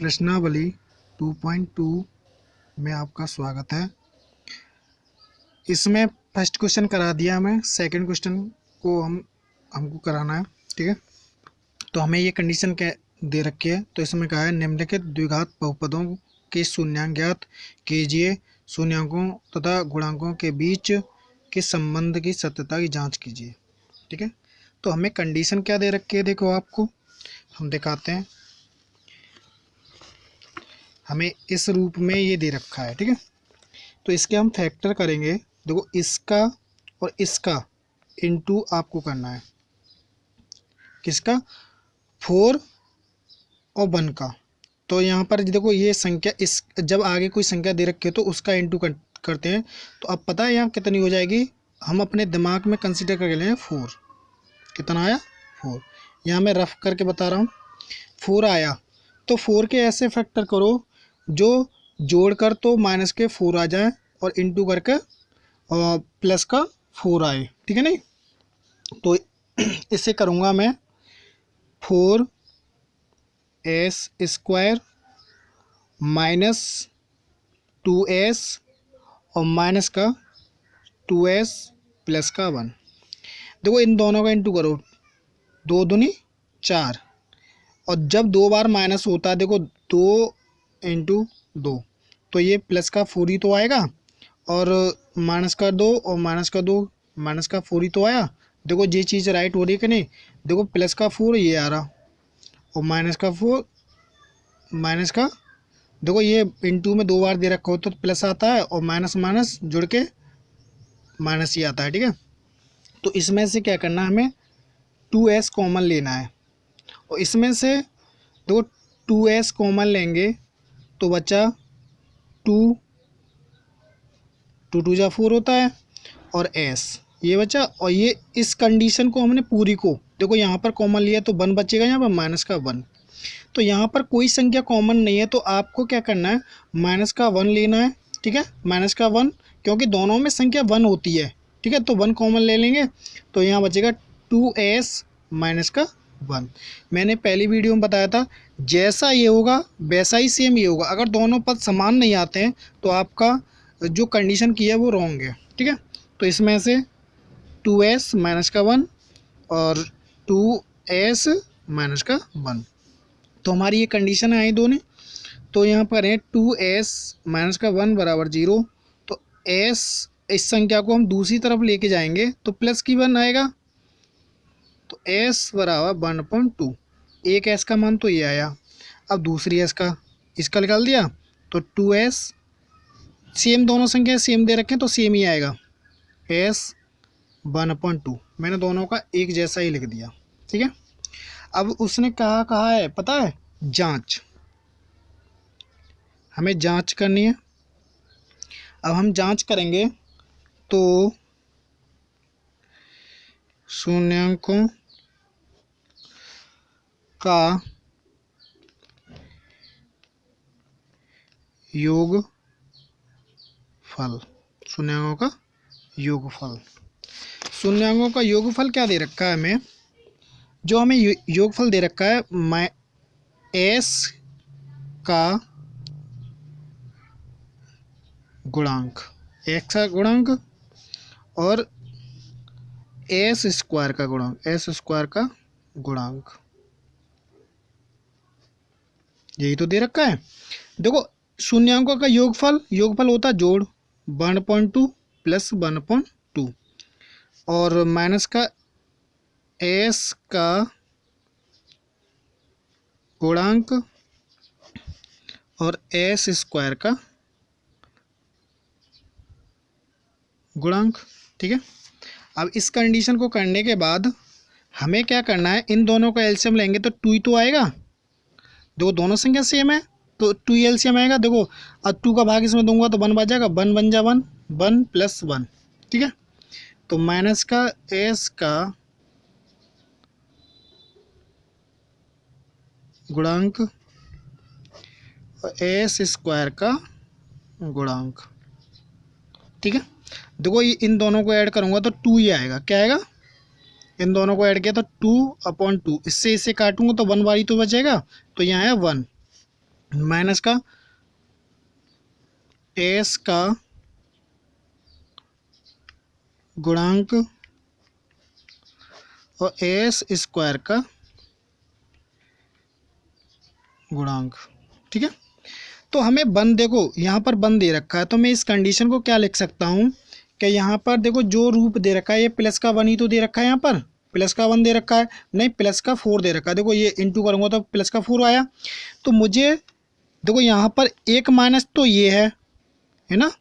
प्रश्नावली 2.2 में आपका स्वागत है। इसमें फर्स्ट क्वेश्चन करा दिया हमें, सेकंड क्वेश्चन को हमको कराना है। ठीक है, तो हमें ये कंडीशन क्या दे रखी है। तो इसमें कहा है निम्नलिखित द्विघात बहुपदों के शून्यांक ज्ञात कीजिए, शून्यांकों तथा गुणांकों के बीच के संबंध की सत्यता की जांच कीजिए। ठीक है, तो हमें कंडीशन क्या दे रखी है, देखो आपको हम दिखाते हैं। हमें इस रूप में ये दे रखा है। ठीक है, तो इसके हम फैक्टर करेंगे। देखो इसका और इसका इनटू आपको करना है, किसका, 4 और 1 का। तो यहाँ पर देखो ये संख्या, इस जब आगे कोई संख्या दे रखी है तो उसका इनटू करते हैं। तो अब पता है यहाँ कितनी हो जाएगी, हम अपने दिमाग में कंसीडर कर लें 4। कितना आया, 4। यहाँ मैं रफ करके बता रहा हूँ, 4 आया। तो 4 के ऐसे फैक्टर करो जो जोड़कर तो माइनस के 4 आ जाए और इनटू करके प्लस का 4 आए। ठीक है, नहीं तो इसे करूँगा मैं 4s² माइनस 2s और माइनस का 2s प्लस का 1। देखो इन दोनों का इंटू करो, 2 दूनी 4, और जब 2 बार माइनस होता है, देखो 2 इंटू 2, तो ये प्लस का 4 ही तो आएगा, और माइनस का 2 और माइनस का 2 माइनस का 4 ही तो आया। देखो ये चीज़ राइट हो रही है कि नहीं। देखो प्लस का 4 ये आ रहा, और माइनस का 4 माइनस का, देखो ये इंटू में 2 बार दे रखा हो तो प्लस आता है, और माइनस माइनस जुड़ के माइनस ही आता है। ठीक है, तो इसमें से क्या करना है, हमें 2s कॉमन लेना है, और इसमें से देखो 2s कॉमन लेंगे तो बचा 2 2 जा 4 होता है, और s ये बचा। और ये इस कंडीशन को हमने पूरी को, देखो यहाँ पर कॉमन लिया तो 1 बचेगा, यहाँ पर माइनस का 1। तो यहाँ पर कोई संख्या कॉमन नहीं है, तो आपको क्या करना है, माइनस का 1 लेना है। ठीक है, माइनस का 1, क्योंकि दोनों में संख्या 1 होती है। ठीक है, तो 1 कॉमन ले लेंगे, तो यहाँ बचेगा 2s माइनस का 1। मैंने पहली वीडियो में बताया था, जैसा ये होगा वैसा ही सेम ये होगा। अगर दोनों पद समान नहीं आते हैं तो आपका जो कंडीशन की है वो रॉन्ग है। ठीक है, तो इसमें से 2s माइनस का 1 और 2s माइनस का 1, तो हमारी ये कंडीशन है दोनों। तो यहाँ पर है 2s माइनस का 1 बराबर 0। तो s, इस संख्या को हम दूसरी तरफ लेके जाएंगे तो प्लस की 1 आएगा, तो s बराबर 1/2। एक s का मान तो ये आया। अब दूसरी s का, इसका निकाल दिया, तो 2s, सेम दोनों संख्या सेम दे रखें तो सेम ही आएगा, s 1/2। मैंने दोनों का एक जैसा ही लिख दिया। ठीक है, अब उसने कहा है पता है, जांच, हमें जांच करनी है। अब हम जांच करेंगे तो शून्यांकों का योगफल, शून्यांकों का योगफल, शून्यांकों का योगफल क्या दे रखा है हमें, जो हमें योगफल दे रखा है s का गुणांक, x का गुणांक और s² का गुणांक, s² का गुणांक, यही तो दे रखा है। देखो शून्यांकों का योगफल होता है जोड़, 1/2 प्लस 1/2, और माइनस का s का गुणांक और s² का गुणांक। ठीक है, अब इस कंडीशन को करने के बाद हमें क्या करना है, इन दोनों का एलसीएम लेंगे तो 2 ही तो आएगा। देखो दोनों संख्या सेम है तो 2 ही एलसीएम आएगा। देखो अब 2 का भाग इसमें दूंगा तो 1 बच जाएगा, 1 बन जा 1, 1 + 1। ठीक है, तो माइनस का s का गुणांक और s² का गुणांक। ठीक है, देखो ये इन दोनों को ऐड करूंगा तो 2 ही आएगा। क्या आएगा, इन दोनों को ऐड किया तो 2/2, इससे इसे काटूंगा तो 1 बारी तो बचेगा, तो यहाँ है 1। माइनस का एस का गुणांक और एस स्क्वायर का गुणांक। ठीक है, तो हमें वन, देखो यहाँ पर वन दे रखा है, तो मैं इस कंडीशन को क्या लिख सकता हूँ कि यहाँ पर देखो जो रूप दे रखा है ये प्लस का वन ही तो दे रखा है, यहाँ पर प्लस का वन दे रखा है, नहीं प्लस का फोर दे रखा है। देखो ये इंटू करूँगा तो प्लस का फोर आया। तो मुझे देखो यहाँ पर एक माइनस तो ये है ना,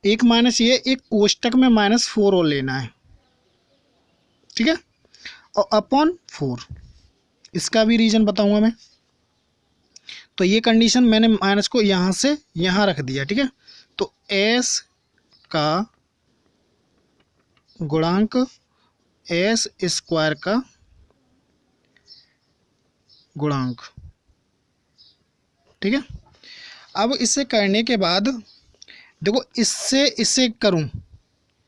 एक माइनस ये, एक कोष्टक में माइनस फोर और लेना है। ठीक है, और अपॉन फोर, इसका भी रीजन बताऊंगा मैं। तो ये कंडीशन मैंने माइनस को यहाँ से यहाँ रख दिया। ठीक है, तो एस का गुणांक एस स्क्वायर का गुणांक। ठीक है, अब इसे करने के बाद देखो इससे इसे करूं,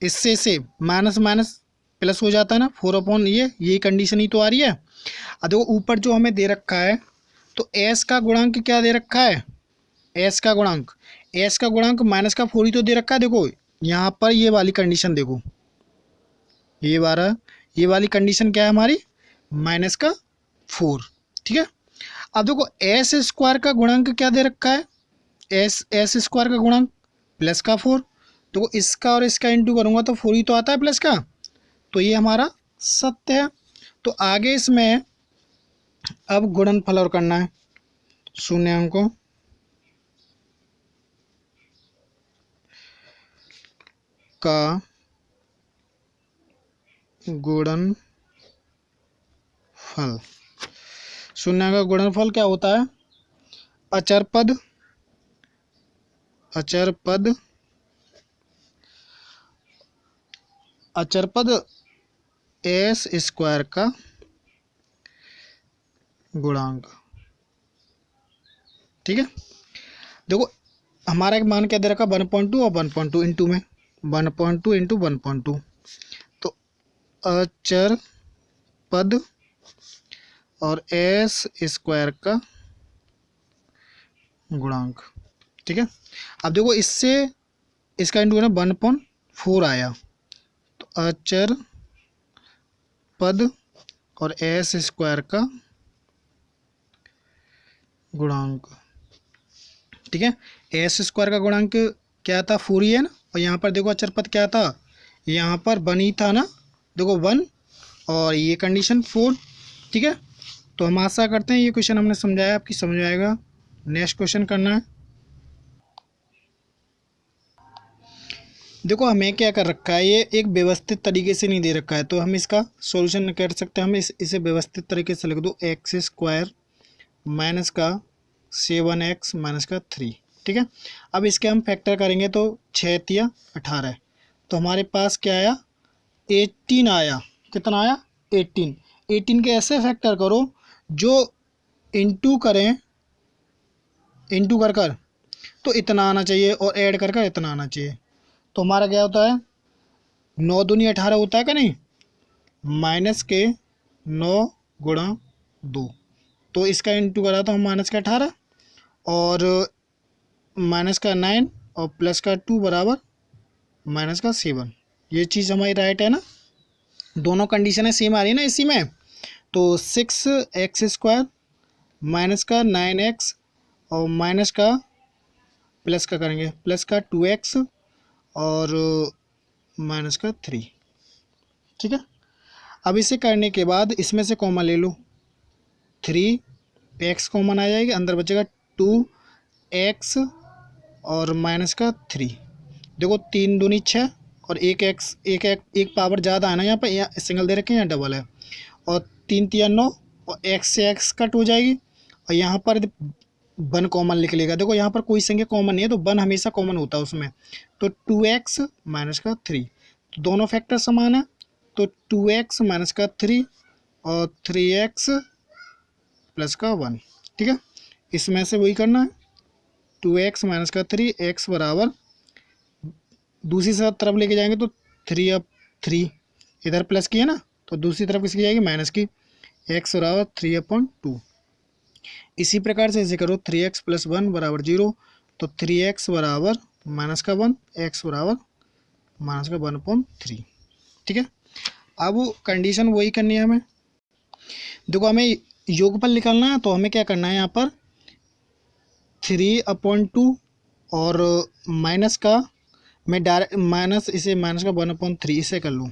इससे से माइनस माइनस प्लस हो जाता है ना, फोर अपॉन ये कंडीशन ही तो आ रही है। अब देखो ऊपर जो हमें दे रखा है, तो एस का गुणांक क्या दे रखा है, एस का गुणांक माइनस का फोर ही तो दे रखा है। देखो यहाँ पर ये वाली कंडीशन देखो, ये वाली कंडीशन क्या है हमारी, माइनस का फोर। ठीक है, अब देखो एस स्क्वायर का गुणांक क्या दे रखा है, एस स्क्वायर का गुणांक प्लस का फोर। देखो इसका और इसका इंटू करूँगा तो फोर ही तो आता है प्लस का, तो ये हमारा सत्य है। तो आगे इसमें अब गुणनफल और करना है, शून्यांकों का गुणनफल। शून्य का गुणनफल क्या होता है, अचर पद एस स्क्वायर का गुणांक। ठीक है, देखो हमारा एक मान क्या दे रखा, 1.2 और 1.2 इंटू में 1.2 इंटू 1.2, तो अचर पद और एस स्क्वायर का गुणांक। ठीक है, अब देखो इससे इसका इंटू है ना 1.4 आया, तो अचर पद और एस स्क्वायर का गुणांक। ठीक है, एस स्क्वायर का गुणांक क्या था, फोर ही है ना, और यहाँ पर देखो अचर पद क्या था, यहाँ पर वन ही था ना, देखो वन और ये कंडीशन फोर। ठीक है, तो हम आशा करते हैं ये क्वेश्चन हमने समझाया, आपकी समझ में आएगा। नेक्स्ट क्वेश्चन करना है। देखो हमें क्या कर रखा है, ये एक व्यवस्थित तरीके से नहीं दे रखा है, तो हम इसका सॉल्यूशन कर सकते हैं। हम इसे व्यवस्थित तरीके से लिख दो, एक्स स्क्वायर माइनस का 7x माइनस का 3। ठीक है, अब इसके हम फैक्टर करेंगे तो 6 तिया 18, तो हमारे पास क्या आया, 18 आया। कितना आया, 18 के ऐसे फैक्टर करो जो इंटू करें, इंटू कर कर तो इतना आना चाहिए और ऐड कर कर इतना आना चाहिए। तो हमारा क्या होता है, 9 दूनी 18 होता है क्या नहीं, माइनस के 9 गुणा 2, तो इसका इंटू करा तो हम माइनस का 18 और माइनस का 9 और प्लस का 2 बराबर माइनस का 7। ये चीज़ हमारी राइट है ना, दोनों कंडीशन सेम आ रही है ना इसी में। तो 6x स्क्वायर माइनस का 9x और माइनस का प्लस का करेंगे प्लस का 2x और माइनस का 3। ठीक है, अब इसे करने के बाद इसमें से कॉमन ले लो, 3x कॉमन आ जाएगी, अंदर बचेगा 2x और माइनस का 3। देखो 3 दूनी 6 और एक पावर ज़्यादा है ना, यहाँ पर यहाँ सिंगल दे रखे हैं, यहाँ डबल है, और 3 तिया 9 और x से x कट हो जाएगी, और यहाँ पर 1 कॉमन लिख लेगा। देखो यहाँ पर कोई संख्या कॉमन नहीं है, तो 1 हमेशा कॉमन होता है उसमें, तो 2x माइनस का 3, तो दोनों फैक्टर समान है, तो 2x माइनस का 3 और 3x प्लस का 1। ठीक है, इसमें से वही करना है, 2x माइनस का 3, x बराबर दूसरी तरफ लेके जाएंगे तो 3 अब 3 इधर प्लस की है ना, तो दूसरी तरफ किसकी जाएगी, माइनस की, x बराबर 3/2। इसी प्रकार से ऐसे करो 3x + 1 बराबर 0, तो 3x बराबर -1, x बराबर -1/3। ठीक है, अब कंडीशन वही करनी है हमें। देखो हमें योगफल निकालना है, तो हमें क्या करना है, यहाँ पर 3/2 और माइनस का, मैं डायरेक्ट माइनस इसे -का 1/3 इसे कर लूँ,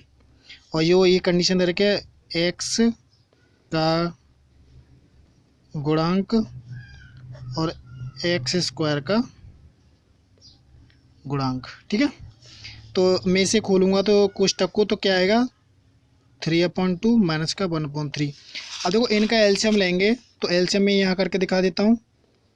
और ये कंडीशन दे रखे x का गुणांक और x² का गुणांक। ठीक है, तो मैं इसे खोलूँगा तो कोष्टक को, तो क्या आएगा 3/2 माइनस का 1/3। अब देखो इनका एलसीएम लेंगे, तो एलसीएम में यहाँ करके दिखा देता हूँ,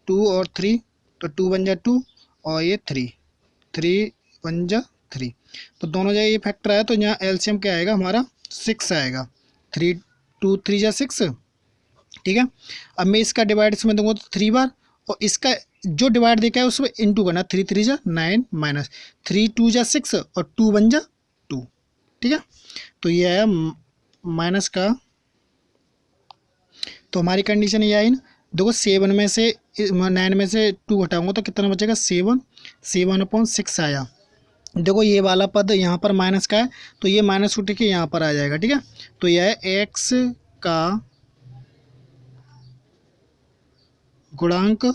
2 और 3, तो 2 बन जा 2 और ये 3 बन जा 3, तो दोनों जगह ये फैक्टर आया, तो यहाँ एलसीएम क्या आएगा हमारा 6 आएगा, 3 2 3 जा 6। ठीक है, अब मैं इसका डिवाइड इसमें दूंगा तो 3 बार, और इसका जो डिवाइड देखा है उसमें इंटू करना, 3 3 जा 9 माइनस 3 2 जा 6 और 2 बन जा 2। ठीक है, तो ये आया माइनस का, तो हमारी कंडीशन ये आई ना। देखो 7 में से 9 में से 2 घटाऊंगा तो कितना बचेगा 7/6 आया। देखो ये वाला पद यहाँ पर माइनस का है, तो ये माइनस उठ के यहाँ पर आ जाएगा। ठीक है, तो यह है x का गुणांक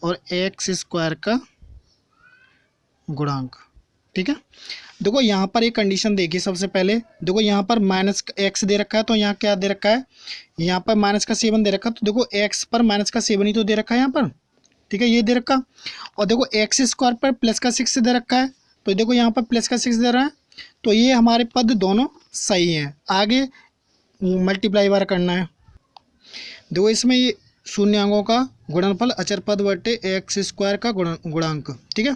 और x² का गुणांक। ठीक है, देखो यहाँ पर एक कंडीशन देखिए, सबसे पहले देखो यहाँ पर -x दे रखा है, तो यहाँ क्या दे रखा है, यहाँ पर -7 दे रखा है, तो देखो x पर -7 ही तो दे रखा है यहाँ पर। ठीक है, ये दे रखा, और देखो x² पर +6 दे रखा है, तो देखो यहाँ पर +6 दे रहा है, तो ये हमारे पद दोनों सही हैं। आगे मल्टीप्लाई बार करना है। देखो इसमें ये शून्यांकों का गुणनफल अचर पद बटे x² का गुणांक। ठीक है,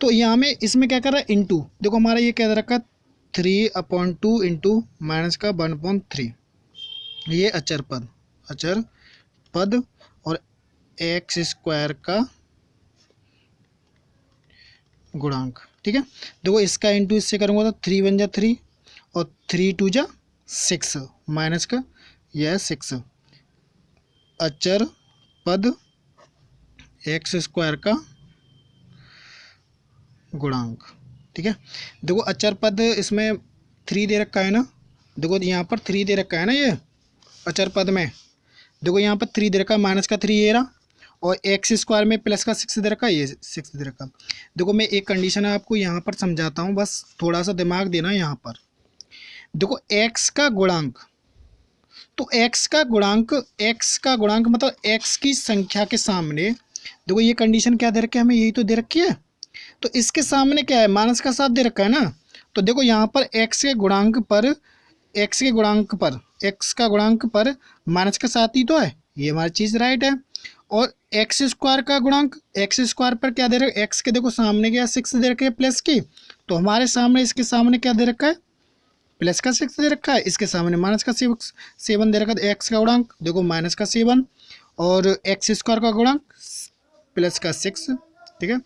तो यहाँ में इसमें क्या कर रहा है इंटू, देखो हमारा ये क्या दे रखा है 3/2 इंटू -1/3, ये अचर पद और x² का गुणांक। ठीक है, देखो इसका इंटू इससे करूँगा तो 3 बन जा 3 और 3 2 जा 6 माइनस का यह 6 अचर पद x² का गुणांक। ठीक है, देखो अचर पद इसमें 3 दे रखा है ना, देखो यहाँ पर 3 दे रखा है ना, ये अचर पद में देखो यहाँ पर 3 दे रखा है, -3 ये रहा, और x² में +6 दे रखा है, ये 6 दे रखा। देखो मैं एक कंडीशन आपको यहाँ पर समझाता हूँ, बस थोड़ा सा दिमाग देना यहाँ पर। देखो x का गुणांक, तो x का गुणांक मतलब x की संख्या के सामने, देखो ये कंडीशन क्या दे रखी है हमें, यही तो दे रखी है, तो इसके सामने क्या है -7 दे रखा है ना, तो देखो यहाँ पर x का गुणांक पर -7 ही तो है, ये हमारी चीज़ राइट है। और x² का गुणांक, x² पर क्या दे रखा है, x के देखो सामने क्या 6 दे रखे है प्लस की, तो हमारे सामने इसके सामने क्या दे रखा है +6 दे रखा है, इसके सामने -7 दे रखा है, x का गुणांक देखो -7 और x² का गुणांक +6। ठीक है,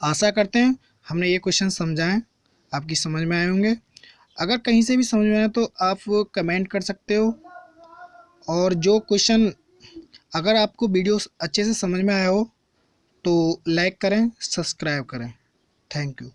आशा करते हैं हमने ये क्वेश्चन समझाएं, आपकी समझ में आए होंगे। अगर कहीं से भी समझ में आए तो आप कमेंट कर सकते हो, और जो क्वेश्चन अगर आपको वीडियो अच्छे से समझ में आया हो तो लाइक करें, सब्सक्राइब करें। Thank you.